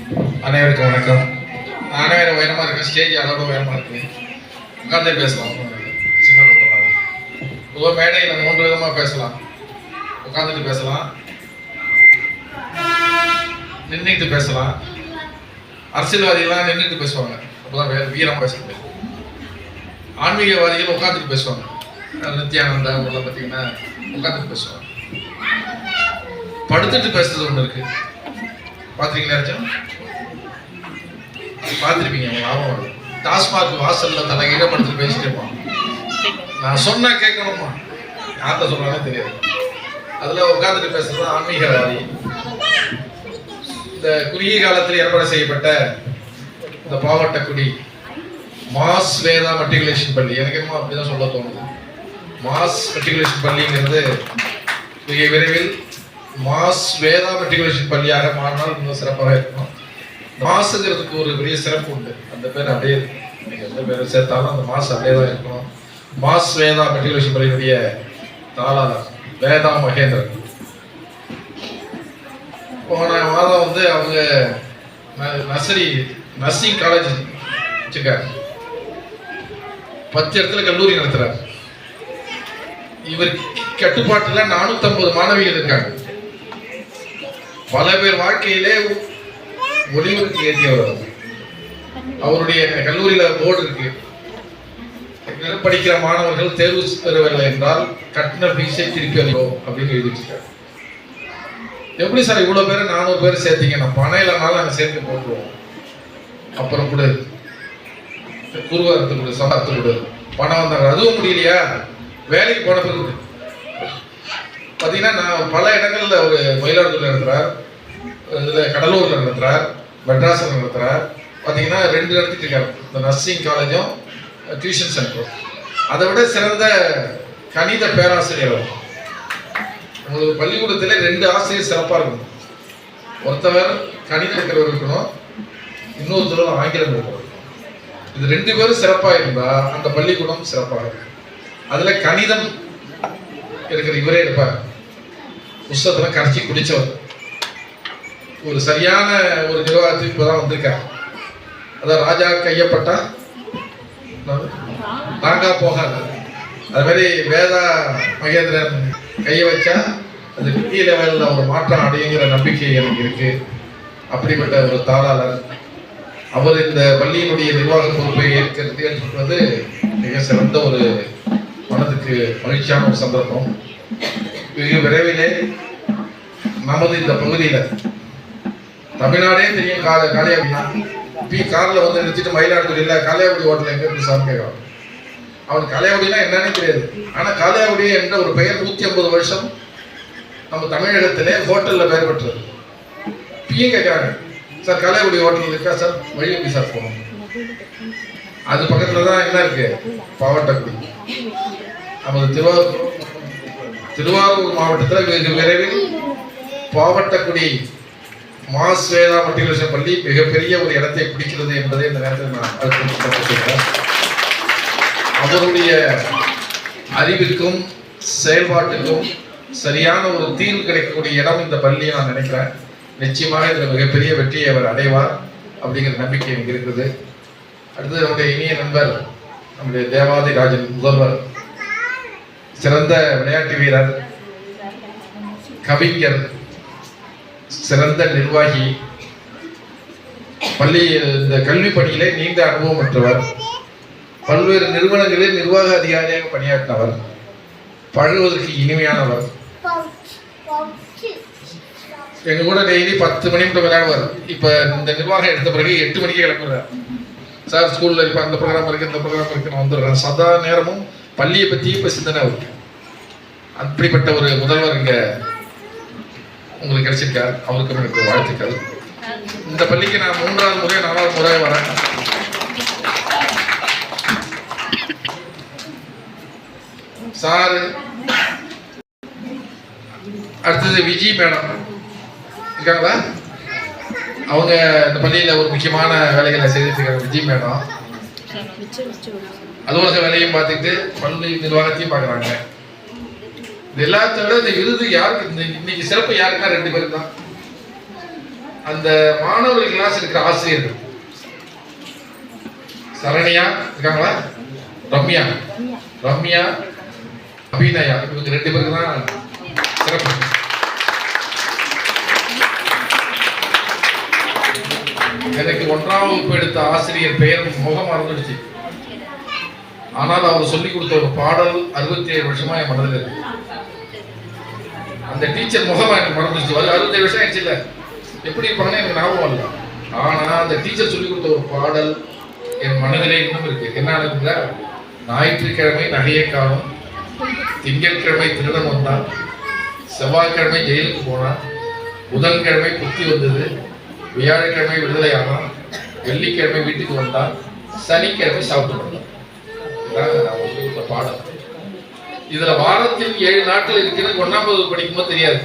அனைவருக்கும் வணக்கம். நானே வேறு உயரமாக இருக்கேன், ஸ்டேஜ் அதோட உயரமாக இருக்கு. உட்காந்தே பேசலாம், சின்ன கூட்டமாக. பொதுவாக மேடையில் 3 விதமாக பேசலாம். உட்காந்துட்டு பேசலாம், நின்றுட்டு பேசலாம். அரசியல்வாதிகள்லாம் நின்றுட்டு பேசுவாங்க, அப்போதான் வீரமாக பேச முடியும். ஆன்மீகவாதிகள் உட்காந்துட்டு பேசுவாங்க. நித்யானந்தா அவங்களாம் பார்த்தீங்கன்னா உட்காந்துட்டு பேசுவாங்க. படுத்துட்டு பேசுறது ஒன்று இருக்கு, பார்த்துருக்கீங்களா? யாராச்சும் பார்த்துருப்பீங்க, அவங்க லாபம். டாஸ்மாக் வாசல்ல தலைகீழ படுத்துட்டு பேசிட்டு இருப்பான். நான் சொன்னா கேட்கணுமா, யார்கிட்ட சொல்றாங்கன்னு தெரியாது. அதுல உட்காந்துட்டு பேசுறது ஆன்மீகவாதி. இந்த குறுகிய காலத்தில் ஏற்பாடு செய்யப்பட்ட இந்த பாவட்டக்குடி மாஸ் வேதா மெட்ரிகுலேஷன் பள்ளி, எனக்கு என்னமோ அப்படிதான் சொல்ல தோணுது. மாஸ் மெட்ரிகுலேஷன் பள்ளிங்கிறது மிக விரைவில் மாஸ் வேதா மெட்ரிகுலேஷன் பள்ளியாக மாறினால் இன்னும் சிறப்பாக இருக்கும். மாசுங்கிறதுக்கு ஒரு பெரிய சிறப்பு உண்டு, அந்த பேர் அப்படியே இருக்கு. நீங்கள் எந்த பேரை சேர்த்தாலும் அந்த மாசு அப்படியே தான் இருக்கணும். மாஸ் வேதா மெட்ரிகுலேஷன் பள்ளியினுடைய தாளாளர் வேதா மகேந்திரன் போன மாதம் வந்து அவங்க நர்சிங் காலேஜ் வச்சுருக்காரு. 10 இடத்துல கல்லூரி நடத்துறாரு. இவர் கட்டுப்பாட்டில் 450 மாணவிகள் இருக்காங்க. பல பேர் வாழ்க்கையிலே ஒளிவுக்கு ஏற்றியவர். அவருடைய கல்லூரியில போர்டு இருக்கு, படிக்கிற மாணவர்கள் தேர்வு பெறவில்லை என்றால் கட்டண ஃபீஸை திருப்பி அளிப்போம் அப்படின்னு எழுதி வச்சிருக்காரு. எப்படி சார் இவ்வளவு பேர் 400 பேர் சேர்த்தீங்க? நான் பணம் இல்லைனாலும் நாங்கள் சேர்த்து போட்டுருவோம். அப்புறம் கூட குருவாரத்து கொடு, சம்பாரத்து கொடு, பணம் வந்தாங்க. அதுவும் முடியலையா? வேலைக்கு போன பிறகு பார்த்தீங்கன்னா நான் பல இடங்கள்ல ஒரு மயிலாடுதுறை நடத்துறார், இதில் கடலூர்ல நடத்துறார், மெட்ராஸில் நடத்துறார். பார்த்தீங்கன்னா 2 நடத்திட்டு இருக்காரு, இந்த நர்சிங் காலேஜும் டியூஷன் சென்டரும். அதை விட சிறந்த கணித பேராசிரியர். உங்களுக்கு பள்ளிக்கூடத்தில் 2 ஆசிரியர் சிறப்பாக இருக்கணும். ஒருத்தவர் கணிதம் இருக்கிறவர் இருக்கணும், இன்னொருத்தர் ஆங்கிலம் இருக்கணும். இது 2 பேரும் சிறப்பாக இருந்தால் அந்த பள்ளிக்கூடம் சிறப்பாக இருக்கும். அதில் கணிதம் இருக்கிற இவரே இருப்பார், புஸ்தகத்தில் கரைச்சி குடித்தவர். ஒரு சரியான ஒரு நிர்வாகத்துக்கு இப்போதான் வந்திருக்கார். அதான் ராஜா கையப்பட்டா நாங்கா போகாது. அது மாதிரி வேதா மகேந்திரன் கையை வச்சா அது பெரிய லெவலில் ஒரு மாற்றம் அடையுங்கிற நம்பிக்கை எனக்கு இருக்கு. அப்படிப்பட்ட ஒரு தாளாளர் அவர் இந்த பள்ளியினுடைய நிர்வாக பொறுப்பை ஏற்கிறது சொல்றது மிக சிறந்த ஒரு மனதுக்கு மகிழ்ச்சியான ஒரு சந்தர்ப்பம். மிக விரைவிலே நமது இந்த பகுதியில் தமிழ்நாடே தெரியும் காளியாபுடினா. காரில் வந்து நிறுத்திட்டு மயிலாடுதுறையில் காளியாபுடி ஹோட்டல் எங்கே இருக்கு சார் கேட்கலாம். அவனுக்கு காளியாபுடினா என்னன்னே தெரியாது. ஆனால் காளியாபுடி என்ற ஒரு பெயர் 150 வருஷம் நம்ம தமிழகத்திலே ஹோட்டலில் பெயர் பெற்றது. பியும் கேட்குறாங்க, சார் காளியாபுடி ஹோட்டல் இருக்கா சார்? வழி எப்படி சார் போகணும்? அது பக்கத்தில் தான் என்ன இருக்கு, பாவட்டக்குடி. நமது திருவாரூர் மாவட்டத்தில் வெகு விரைவில் பாவட்டக்குடி மாஸ் வேதா மெட்ரிகுலேஷன் பள்ளி மிகப்பெரிய ஒரு இடத்தை பிடிக்கிறது என்பதை இந்த நேரத்தில் நான் அவருடைய அறிவிற்கும் செயல்பாட்டுக்கும் சரியான ஒரு தீர்வு கிடைக்கக்கூடிய இடம் இந்த பள்ளியை நான் நினைக்கிறேன். நிச்சயமாக இதில் மிகப்பெரிய வெற்றியை அவர் அடைவார் அப்படிங்கிற நம்பிக்கை எனக்கு இருக்குது. அடுத்தது நம்முடைய இனிய நண்பர் நம்முடைய தேவாதி ராஜன் முதல்வர், சிறந்த விளையாட்டு வீரர், கவிஞர், சிறந்த நிர்வாகி, பள்ளி இந்த கல்வி பணியிலே நீண்ட அனுபவம் பெற்றவர், பல்வேறு நிறுவனங்களில் நிர்வாக அதிகாரியாக பணியாற்றினவர், பழகுவதற்கு இனிமையானவர். எங்க கூட டெய்லி 10 மணி மட்டும் விளையாடுவார். இப்ப இந்த நிர்வாகம் எடுத்த பிறகு 8 மணிக்கு கிளம்புறார். சார் ஸ்கூல்ல இப்ப அந்த ப்ரோக்ராம் இருக்கு, இந்த ப்ரோக்ராம் இருக்கு, நான் வந்துடுறேன். சதா நேரமும் பள்ளியை பத்தி இப்ப சிந்தனை இருக்கு. அப்படிப்பட்ட ஒரு முதல்வர் இங்க உங்களுக்கு கிடைச்சிருக்கார். அவருக்கும் எனக்கு வாழ்த்துக்கள். இந்த பள்ளிக்கு நான் 3வது முறை 4வது முறை வரேன். சார் அடுத்தது விஜய் மேடம் இருக்காங்களா? அவங்க இந்த பள்ளியில் ஒரு முக்கியமான வேலைகளை செய்துட்டு இருக்காங்க. விஜய் மேடம் அலுவலக வேலையும் பார்த்துக்கிட்டு பள்ளி நிர்வாகத்தையும் பார்க்குறாங்க. இது எல்லாத்த விட இந்த விருது யாருக்கு, இந்த இன்னைக்கு சிறப்பு யாருக்கா? 2 பேருக்கு தான். அந்த மாணவர்கள் கிளாஸ் இருக்கிற ஆசிரியர்கள் சரண்யா இருக்காங்களா, ரம்யா, அபிநயா, இவங்க 2 பேருக்கு தான் சிறப்பு. எனக்கு 1ஆம் வகுப்பு எடுத்த ஆசிரியர் பெயர் முகம் மறந்துடுச்சு. ஆனால் அவர் சொல்லிக் கொடுத்த ஒரு பாடல் 67 வருஷமா என் மனதில் இருக்கு. அந்த டீச்சர் முகம் எனக்கு மறந்துடுச்சு. 67 வருஷம் ஆயிடுச்சு இல்ல, எப்படி இருப்பாங்கன்னு எனக்கு ஞாபகம் இல்லை. ஆனா அந்த டீச்சர் சொல்லிக் கொடுத்த ஒரு பாடல் என் மனதிலே இன்னும் இருக்கு. என்ன, ஞாயிற்றுக்கிழமை நகையை காணும், திங்கட்கிழமை திருடன் வந்தான், செவ்வாய்க்கிழமை ஜெயிலுக்கு போனான், புதன்கிழமை புத்தி வந்தது, வியாழக்கிழமை விடுதலை ஆனான், வெள்ளிக்கிழமை வீட்டுக்கு வந்தான், சனிக்கிழமை சாப்பிட்டு வந்தான். பாடம் இதுல வாரத்தில் 7 நாட்கள் இருக்கிறது 1ஆம் வகுப்பு படிக்கும்போது தெரியாது.